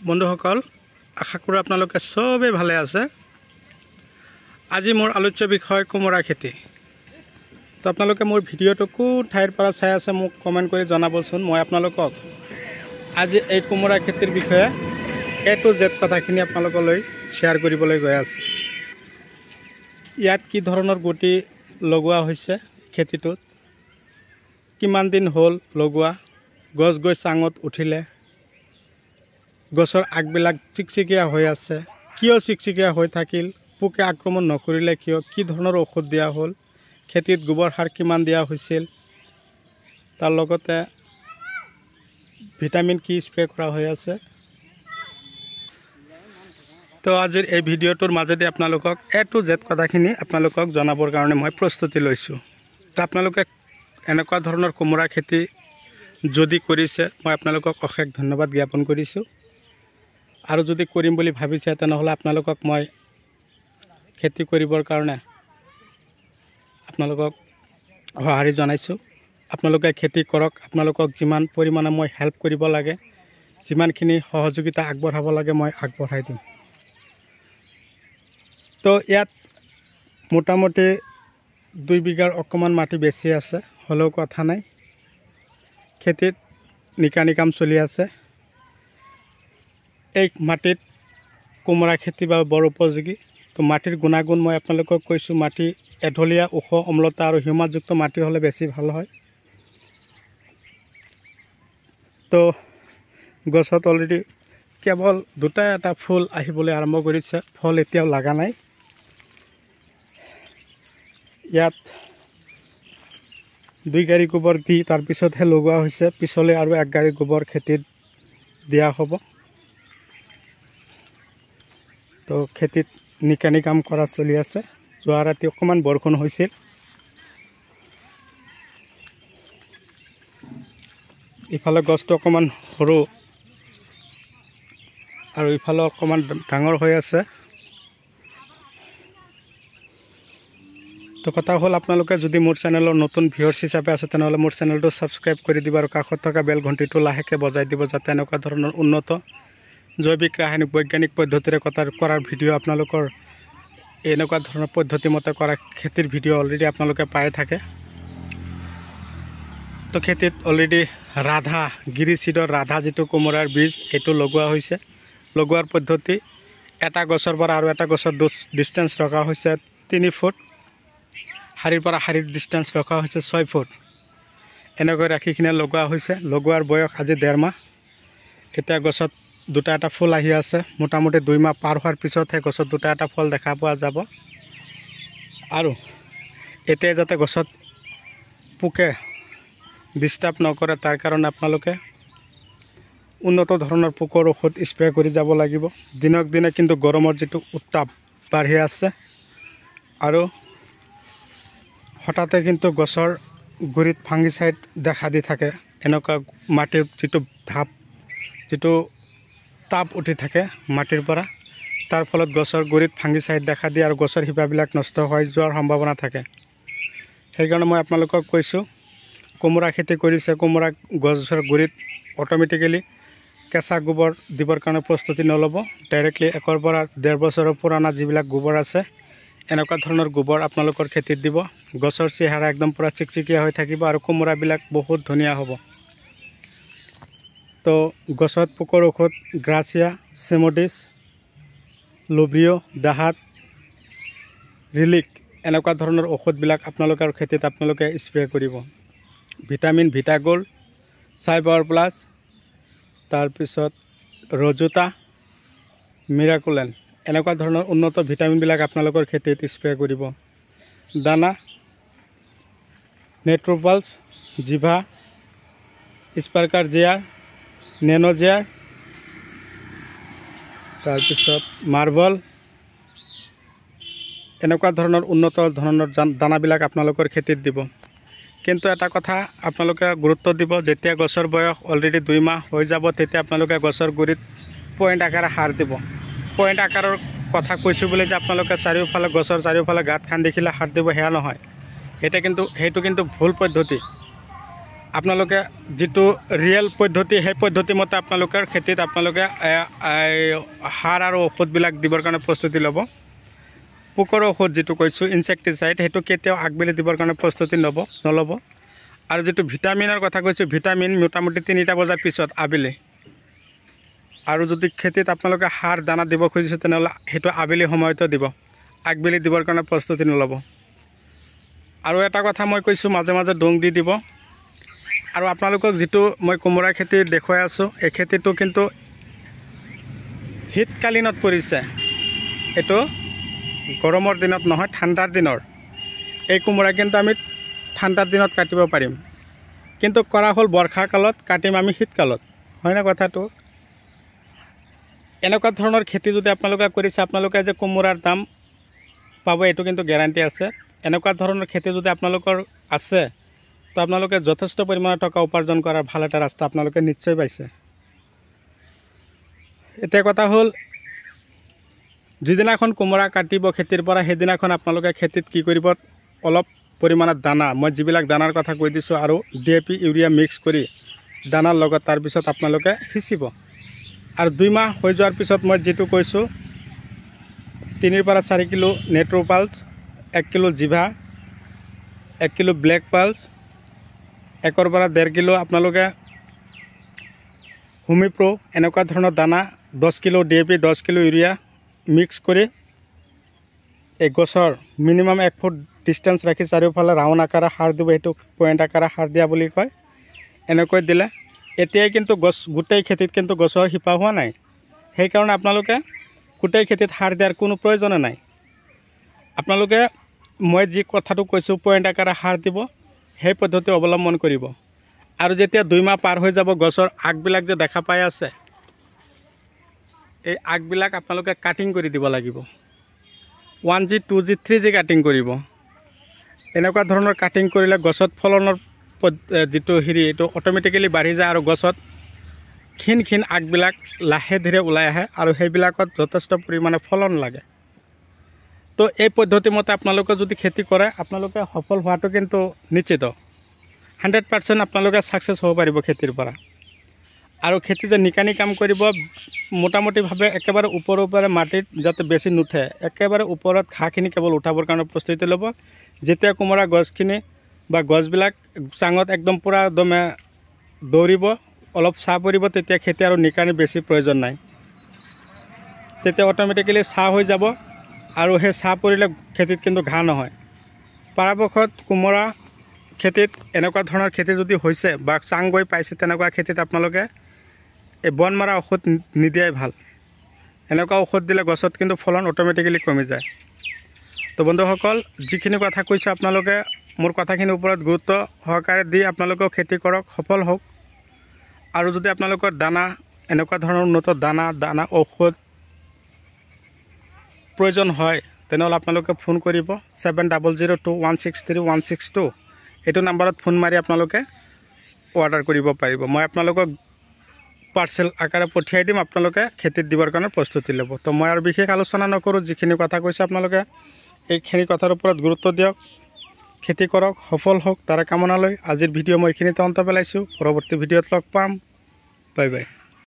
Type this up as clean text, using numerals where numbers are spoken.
বন্ধুসকল, আশা কৰোঁ আপোনালোকে চবেই ভালে আছে। আজি মোৰ আলোচ্য বিষয় কোমোৰা খেতি। তো আপোনালোকে মোৰ ভিডিঅ'টো কোন ঠাইৰ পৰা চাই আছে মোক কমেণ্ট কৰি জনাবচোন। মই আপোনালোকক আজি এই কোমোৰা খেতিৰ বিষয়ে A to Z কথাখিনি আপোনালোকলৈ শ্বেয়াৰ কৰিবলৈ গৈ আছোঁ। ইয়াত কি ধৰণৰ গুটি লগোৱা হৈছে খেতিটোত, কিমান দিন হ'ল লগোৱা, গছ গৈ চাঙত উঠিলে, গছৰ আগবিলাক চিকচিকীয়া হৈ আছে, কিয় চিকচিকীয়া হৈ থাকিল, পোকে আক্ৰমণ নকৰিলে কিয়, কি ধৰণৰ ঔষধ দিয়া হ'ল, খেতিত গোবৰ সাৰ কিমান দিয়া হৈছিল, তাৰ লগতে ভিটামিন কি স্প্ৰে কৰা হৈ আছে। তো আজিৰ এই ভিডিঅ'টোৰ মাজেদি আপোনালোকক A to Z কথাখিনি আপোনালোকক জনাবৰ কাৰণে মই প্ৰস্তুতি লৈছোঁ। তো আপোনালোকে এনেকুৱা ধৰণৰ কোমোৰা খেতি যদি কৰিছে মই আপোনালোকক অশেষ ধন্যবাদ জ্ঞাপন কৰিছোঁ। আৰু যদি কৰিম বুলি ভাবিছে তেনেহ'লে আপোনালোকক মই খেতি কৰিবৰ কাৰণে আপোনালোকক সঁহাৰি জনাইছোঁ। আপোনালোকে খেতি কৰক। আপোনালোকক যিমান পৰিমাণে মই হেল্প কৰিব লাগে, যিমানখিনি সহযোগিতা আগবঢ়াব লাগে মই আগবঢ়াই দিম। তো ইয়াত মোটামুটি 2 বিঘাৰ অকণমান মাটি বেছি আছে, হ'লেও কথা নাই। খেতিত নিকানি কাম চলি আছে। এই মাটিত কোমোৰা খেতি বা বৰ উপযোগী। তো মাটিৰ গুণাগুণ মই আপোনালোকক কৈছোঁ। মাটি এঢলীয়া, ওখ, অম্লতা আৰু হিউমাছযুক্ত মাটি হ'লে বেছি ভাল হয়। তো গছত অলৰেডি কেৱল এটা ফুল আহিবলৈ আৰম্ভ কৰিছে, ফল এতিয়াও লগা নাই। ইয়াত 2 গাড়ী গোবৰ দি তাৰপিছতহে লগোৱা হৈছে। পিছলৈ আৰু 1 গাড়ী গোবৰ খেতিত দিয়া হ'ব। তো খেতিত নিকানি কাম কৰা চলি আছে। যোৱা ৰাতি অকণমান বৰষুণ হৈছিল। ইফালে গছটো অকণমান সৰু আৰু ইফালে অকণমান ডাঙৰ হৈ আছে। তো কথা হ'ল, আপোনালোকে যদি মোৰ চেনেলৰ নতুন ভিউৱাৰ্ছ হিচাপে আছে তেনেহ'লে মোৰ চেনেলটো ছাবস্ক্ৰাইব কৰি দিব আৰু কাষত থকা বেল ঘণ্টিটো লাহেকৈ বজাই দিব, যাতে এনেকুৱা ধৰণৰ উন্নত জৈৱিক ৰাসায়নিক বৈজ্ঞানিক পদ্ধতিৰে কৰাৰ ভিডিঅ' আপোনালোকৰ এনেকুৱা ধৰণৰ পদ্ধতিমতে কৰা খেতিৰ ভিডিঅ' অলৰেডি আপোনালোকে পাই থাকে। তো খেতিত অলৰেডি ৰাধা, গিৰি চিডৰ ৰাধা যিটো কোমোৰাৰ বীজ, এইটো লগোৱা হৈছে। লগোৱাৰ পদ্ধতি, এটা গছৰ পৰা আৰু এটা গছৰ ডিষ্টেঞ্চ ৰখা হৈছে 3 ফুট, শাৰীৰ পৰা শাৰীৰ ডিষ্টেঞ্চ ৰখা হৈছে 6 ফুট। এনেকৈ ৰাখিখিনি লগোৱা হৈছে। লগোৱাৰ বয়স আজি 1.5 মাহ। এতিয়া গছত 2টা ফুল আহি আছে। মোটামুটি 2 মাহ পাৰ হোৱাৰ পিছতহে গছত 2টা ফল দেখা পোৱা যাব। আৰু এতিয়া যাতে গছত পোকে ডিষ্টাৰ্ব নকৰে তাৰ কাৰণে আপোনালোকে উন্নত ধৰণৰ পোকৰ ঔষধ স্প্ৰে কৰি যাব লাগিব। দিনক দিনে কিন্তু গৰমৰ যিটো উত্তাপ বাঢ়ি আছে আৰু হঠাতে কিন্তু গছৰ গুৰিত ফাংগিচাইড দেখা দি থাকে। এনেকুৱা মাটিৰ যিটো তাপ উঠি থাকে মাটিৰ পৰা, তাৰ ফলত গছৰ গুৰিত ফাংগিচাইড দেখা দিয়ে আৰু গছৰ শিপাবিলাক নষ্ট হৈ যোৱাৰ সম্ভাৱনা থাকে। সেইকাৰণে মই আপোনালোকক কৈছোঁ, কোমোৰা খেতি কৰিছে, কোমোৰা গছৰ গুৰিত অট'মেটিকেলি কেঁচা গোবৰ দিবৰ কাৰণে প্ৰস্তুতি নল'ব। ডাইৰেক্টলি 1 পৰা 1.5 বছৰৰ পুৰণা যিবিলাক গোবৰ আছে, এনেকুৱা ধৰণৰ গোবৰ আপোনালোকৰ খেতিত দিব। গছৰ চেহেৰা একদম পূৰা চিকচিকীয়া হৈ থাকিব আৰু কোমোৰাবিলাক বহুত ধুনীয়া হ'ব। তো গছত পোকৰ ঔষধ গ্ৰাছিয়া, চেমোডিছ, লোভিঅ', ডাহাত, ৰিলিক, এনেকুৱা ধৰণৰ ঔষধবিলাক আপোনালোকৰ খেতিত আপোনালোকে স্প্ৰে কৰিব। ভিটামিন ভিটাগোল্ড, চাইপাৱাৰ প্লাছ, তাৰপিছত ৰজোটা, মিৰাকুলেন, এনেকুৱা ধৰণৰ উন্নত ভিটামিনবিলাক আপোনালোকৰ খেতিত স্প্ৰে কৰিব। দানা নেট্ৰোপালছ, জিভা, স্পাৰ্কাৰ জিয়াৰ, নেনো জিয়াৰ, তাৰপিছত মাৰ্বল, এনেকুৱা ধৰণৰ উন্নত ধৰণৰ দানাবিলাক আপোনালোকৰ খেতিত দিব। কিন্তু এটা কথা আপোনালোকে গুৰুত্ব দিব, যেতিয়া গছৰ বয়স অলৰেডি 2 মাহ হৈ যাব তেতিয়া আপোনালোকে গছৰ গুৰিত পইণ্ট আকাৰে সাৰ দিব। পইণ্ট আকাৰৰ কথা কৈছোঁ বুলি যে আপোনালোকে গছৰ চাৰিওফালে গাঁত খান্দি দেখিলে সাৰ দিব, সেয়া নহয়। সেইটো কিন্তু ভুল পদ্ধতি। আপোনালোকে যিটো ৰিয়েল পদ্ধতি সেই পদ্ধতি মতে আপোনালোকৰ খেতিত আপোনালোকে সাৰ আৰু ঔষধবিলাক দিবৰ কাৰণে প্ৰস্তুতি ল'ব। পোকৰ ঔষধ যিটো কৈছোঁ ইনচেক্টিচাইড সেইটো কেতিয়াও আগবেলি দিবৰ কাৰণে প্ৰস্তুতি নল'ব। আৰু যিটো ভিটামিনৰ কথা কৈছোঁ ভিটামিন মোটামুটি 3টা বজাৰ পিছত আবেলি। আৰু যদি খেতিত আপোনালোকে সাৰ দানা দিব খুজিছে তেনেহ'লে সেইটো আবেলি সময়তো দিব, আগবেলি দিবৰ কাৰণে প্ৰস্তুতি নল'ব। আৰু এটা কথা মই কৈছোঁ মাজে মাজে ডোং দি দিব। আৰু আপোনালোকক যিটো মই কোমোৰা খেতি দেখুৱাই আছোঁ এই খেতিটো কিন্তু শীতকালীনত পৰিছে, এইটো গৰমৰ দিনত নহয় ঠাণ্ডাৰ দিনৰ। এই কোমোৰা কিন্তু আমি ঠাণ্ডাৰ দিনত কাটিব পাৰিম, কিন্তু কৰা হ'ল বৰ্ষাকালত, কাটিম আমি শীতকালত, হয়নে কথাটো? এনেকুৱা ধৰণৰ খেতি যদি আপোনালোকে কৰিছে আপোনালোকে যে কোমোৰাৰ দাম পাব এইটো কিন্তু গেৰাণ্টি আছে। এনেকুৱা ধৰণৰ খেতি যদি আপোনালোকৰ আছে তো আপোনালোকে যথেষ্ট পৰিমাণৰ টকা উপাৰ্জন কৰাৰ ভাল এটা ৰাস্তা আপোনালোকে নিশ্চয় পাইছে। এতিয়া কথা হ'ল যিদিনাখন কোমোৰা কাটিব খেতিৰ পৰা সেইদিনাখন আপোনালোকে খেতিত কি কৰিব, অলপ পৰিমাণৰ দানা, মই যিবিলাক দানাৰ কথা কৈ দিছোঁ আৰু DAP ইউৰিয়া মিক্স কৰি দানাৰ লগত তাৰপিছত আপোনালোকে সিঁচিব। আৰু 2 মাহ হৈ যোৱাৰ পিছত মই যিটো কৈছোঁ 3 পৰা 4 কিলো নেট্ৰোপালছ, 1 কিলো জিভা, 1 কিলো ব্লেক পালছ, 1 পৰা 1.5 কিলো আপোনালোকে হুমিপ্ৰো, এনেকুৱা ধৰণৰ দানা 10 kilo DAP 10 kilo urea mix কৰি এই গছৰ মিনিমাম 1 ফুট ডিষ্টেঞ্চ ৰাখি চাৰিওফালে ৰাউণ্ড আকাৰে সাৰ দিব, সেইটো পইণ্ট আকাৰে সাৰ দিয়া বুলি কয়। এনেকৈ দিলে এতিয়াই কিন্তু গছ গোটেই খেতিত কিন্তু গছৰ শিপা হোৱা নাই, সেইকাৰণে আপোনালোকে গোটেই খেতিত সাৰ দিয়াৰ কোনো প্ৰয়োজনে নাই। আপোনালোকে মই যি কথাটো কৈছোঁ পইণ্ট আকাৰে সাৰ দিব, সেই পদ্ধতি অৱলম্বন কৰিব। আৰু যেতিয়া 2 মাহ পাৰ হৈ যাব গছৰ আগবিলাক যে দেখা পাই আছে এই আগবিলাক আপোনালোকে কাটিং কৰি দিব লাগিব, 1G 2G 3G কাটিং কৰিব। এনেকুৱা ধৰণৰ কাটিং কৰিলে গছত ফলনৰ যিটো এইটো অট'মেটিকেলি বাঢ়ি যায় আৰু গছত ক্ষীণ ক্ষীণ আগবিলাক লাহে ধীৰে ওলাই আহে আৰু সেইবিলাকত যথেষ্ট পৰিমাণে ফলন লাগে। তো এই পদ্ধতি মতে আপোনালোকে যদি খেতি কৰে আপোনালোকে সফল হোৱাটো কিন্তু নিশ্চিত, 100% আপোনালোকে ছাকচেছ হ'ব পাৰিব খেতিৰ পৰা। আৰু খেতি যে নিকানি কাম কৰিব মোটামুটিভাৱে একেবাৰে ওপৰে মাটিত যাতে বেছি নুঠে, একেবাৰে ওপৰত ঘাঁহখিনি কেৱল উঠাবৰ কাৰণে প্ৰস্তুতি ল'ব। যেতিয়া কোমোৰা গছখিনি বা গছবিলাক চাঙত একদম পূৰা একদমে দৌৰিব, অলপ ছাঁ পৰিব, তেতিয়া খেতি আৰু নিকানি বেছি প্ৰয়োজন নাই, তেতিয়া অট'মেটিকেলি ছাঁ হৈ যাব। আৰু সেই ছাঁ পৰিলে খেতিত কিন্তু ঘাঁহ নহয়। পৰাপক্ষত কোমোৰা খেতিত এনেকুৱা ধৰণৰ খেতি যদি হৈছে বা চাং গৈ পাইছে তেনেকুৱা খেতিত আপোনালোকে এই বন মৰা ঔষধ নিদিয়াই ভাল। এনেকুৱা ঔষধ দিলে গছত কিন্তু ফলন অট'মেটিকেলি কমি যায়। তো বন্ধুসকল যিখিনি কথা কৈছোঁ আপোনালোকে মোৰ কথাখিনিৰ ওপৰত গুৰুত্ব সহকাৰে দি আপোনালোকেও খেতি কৰক, সফল হওক। আৰু যদি আপোনালোকৰ দানা এনেকুৱা ধৰণৰ উন্নত দানা ঔষধ প্ৰয়োজন হয় তেনেহ'লে আপোনালোকে ফোন কৰিব 7002163162, এইটো নাম্বাৰত ফোন মাৰি আপোনালোকে অৰ্ডাৰ কৰিব পাৰিব। মই আপোনালোকক পাৰ্চেল আকাৰে পঠিয়াই দিম, আপোনালোকে খেতিত দিবৰ কাৰণে প্ৰস্তুতি ল'ব। তো মই আৰু বিশেষ আলোচনা নকৰোঁ, যিখিনি কথা কৈছোঁ আপোনালোকে এইখিনি কথাৰ ওপৰত গুৰুত্ব দিয়ক, খেতি কৰক, সফল হওক তাৰে কামনা লৈ আজিৰ ভিডিঅ' মই এইখিনিতে অন্ত পেলাইছোঁ। পৰৱৰ্তী ভিডিঅ'ত লগ পাম, বাই বাই।